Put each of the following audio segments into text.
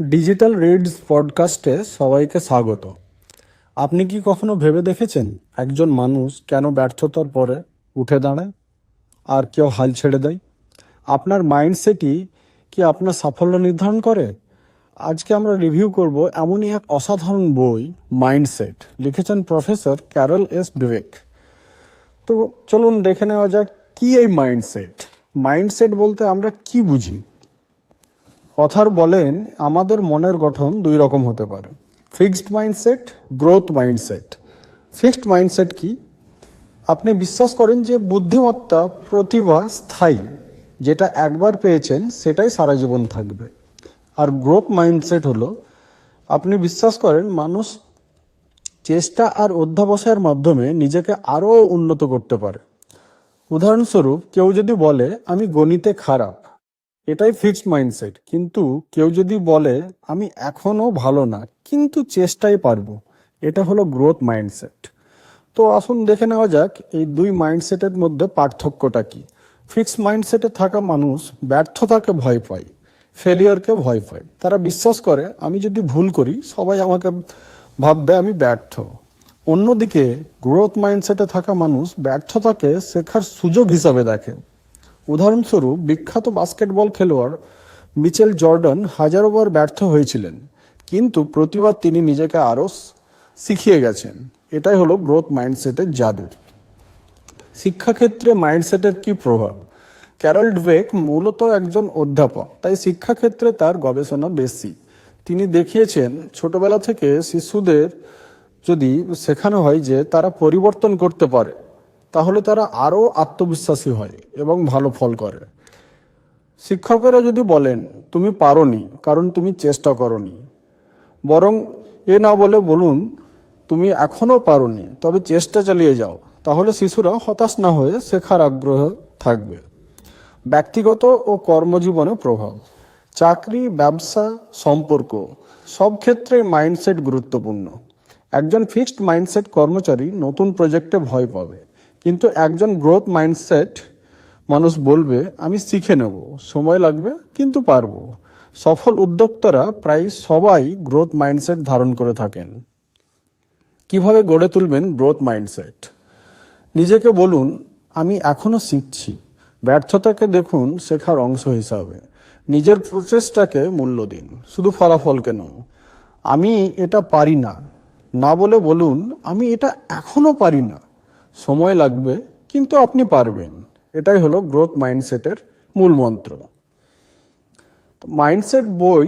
Digital reads পডকাস্টে সবাইকে স্বাগত। আপনি কি কখনো ভেবে দেখেছেন একজন মানুষ কেন ব্যর্থতার পরে উঠে দাঁড়ায় আর কেউ হাল ছেড়ে দেয়? আপনার মাইন্ডসেটই কি আপনার সাফল্য নির্ধারণ করে? আজকে আমরা রিভিউ করব এমনই এক অসাধারণ বই, মাইন্ডসেট, লিখেছেন প্রফেসর ক্যারল এস ডুয়েক। তো চলুন দেখে নেওয়া যাক কি এই মাইন্ডসেট। মাইন্ডসেট বলতে আমরা কি বুঝি? অথার বলেন আমাদের মনের গঠন দুই রকম হতে পারে, fixed mindset, growth mindset. Fixed mindset কি? আপনি বিশ্বাস করেন যে বুদ্ধিমত্তা, প্রতিভা স্থায়ী, যেটা একবার পেয়েছেন সেটাই সারা জীবন থাকবে। আর গ্রোথ মাইন্ডসেট হলো আপনি বিশ্বাস করেন মানুষ চেষ্টা আর অধ্যাবসায়ের মাধ্যমে নিজেকে আরও উন্নত করতে পারে। উদাহরণস্বরূপ, কেউ যদি বলে আমি গণিতে খারাপ, এটাই ফিক্সড মাইন্ডসেট। কিন্তু কেউ যদি বলে আমি এখনো ভালো না কিন্তু চেষ্টাই পারবো, এটা হলো গ্রোথ মাইন্ডসেট। তো আসুন দেখে নেওয়া যাক এই দুই মাইন্ডসেটের মধ্যে পার্থক্যটা কি। ফিক্সড মাইন্ডসেটে থাকা মানুষ ব্যর্থতাকে ভয় পায়, ফেলিয়ারকে ভয় পায়। তারা বিশ্বাস করে আমি যদি ভুল করি সবাই আমাকে ভাববে আমি ব্যর্থ। অন্যদিকে গ্রোথ মাইন্ডসেটে থাকা মানুষ ব্যর্থতাকে শেখার সুযোগ হিসাবে দেখে। উদাহরণস্বরূপ, বিখ্যাত বাস্কেটবল খেলোয়াড় মিচেল জর্ডান হাজারোবার ব্যর্থ হয়েছিলেন, কিন্তু প্রতিবার তিনি নিজেকে আরও শিখিয়ে গেছেন। এটাই হলো গ্রোথ মাইন্ডসেটের জাদু। শিক্ষাক্ষেত্রে মাইন্ডসেটের কি প্রভাব? ক্যারল ডুয়েক মূলত একজন অধ্যাপক, তাই শিক্ষাক্ষেত্রে তার গবেষণা বেশি। তিনি দেখিয়েছেন ছোটবেলা থেকে শিশুদের যদি শেখানো হয় যে তারা পরিবর্তন করতে পারে, তাহলে তারা আরও আত্মবিশ্বাসী হয় এবং ভালো ফল করে। শিক্ষকেরা যদি বলেন তুমি পারোনি কারণ তুমি চেষ্টা করনি, বরং এ না বলে বলুন তুমি এখনও পারোনি তবে চেষ্টা চালিয়ে যাও, তাহলে শিশুরা হতাশ না হয়ে শেখার আগ্রহ থাকবে। ব্যক্তিগত ও কর্মজীবনে প্রভাব। চাকরি, ব্যবসা, সম্পর্ক সব ক্ষেত্রে মাইন্ডসেট গুরুত্বপূর্ণ। একজন ফিক্সড মাইন্ডসেট কর্মচারী নতুন প্রজেক্টে ভয় পাবে, কিন্তু একজন গ্রোথ মাইন্ডসেট মানুষ বলবে আমি শিখে নেব, সময় লাগবে কিন্তু পারবো। সফল উদ্যোক্তারা প্রায় সবাই গ্রোথ মাইন্ডসেট ধারণ করে থাকেন। কিভাবে গড়ে তুলবেন গ্রোথ মাইন্ডসেট? নিজেকে বলুন আমি এখনো শিখছি। ব্যর্থতাকে দেখুন শেখার অংশ হিসাবে। নিজের প্রচেষ্টাকে মূল্য দিন, শুধু ফলাফলকে নয়। আমি এটা পারি না না বলে বলুন আমি এটা এখনো পারি না, সময় লাগবে কিন্তু আপনি পারবেন। এটাই হলো গ্রোথ মাইন্ডসেটের মূল মন্ত্র। মাইন্ডসেট বই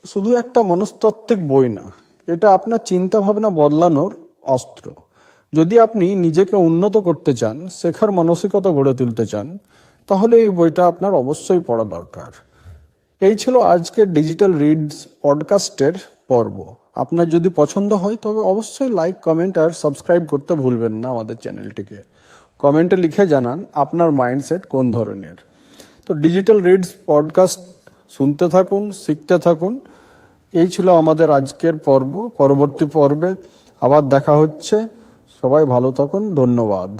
শুধু একটা মনস্তাত্ত্বিক বই না, এটা আপনার চিন্তা ভাবনা বদলানোর অস্ত্র। যদি আপনি নিজেকে উন্নত করতে চান, শেখার মানসিকতা গড়ে তুলতে চান, তাহলে এই বইটা আপনার অবশ্যই পড়া দরকার। এই ছিল আজকের ডিজিটাল রিডস পডকাস্টের পর্ব। আপনার যদি পছন্দ হয় তবে অবশ্যই লাইক, কমেন্ট আর সাবস্ক্রাইব করতে ভুলবেন না আমাদের চ্যানেলটিকে। কমেন্টে লিখে জানান আপনার মাইন্ডসেট কোন ধরনের। তো ডিজিটাল রিডস পডকাস্ট শুনতে থাকুন, শিখতে থাকুন। এই ছিল আমাদের আজকের পর্ব। পরবর্তী পর্বে আবার দেখা হচ্ছে। সবাই ভালো থাকুন, ধন্যবাদ।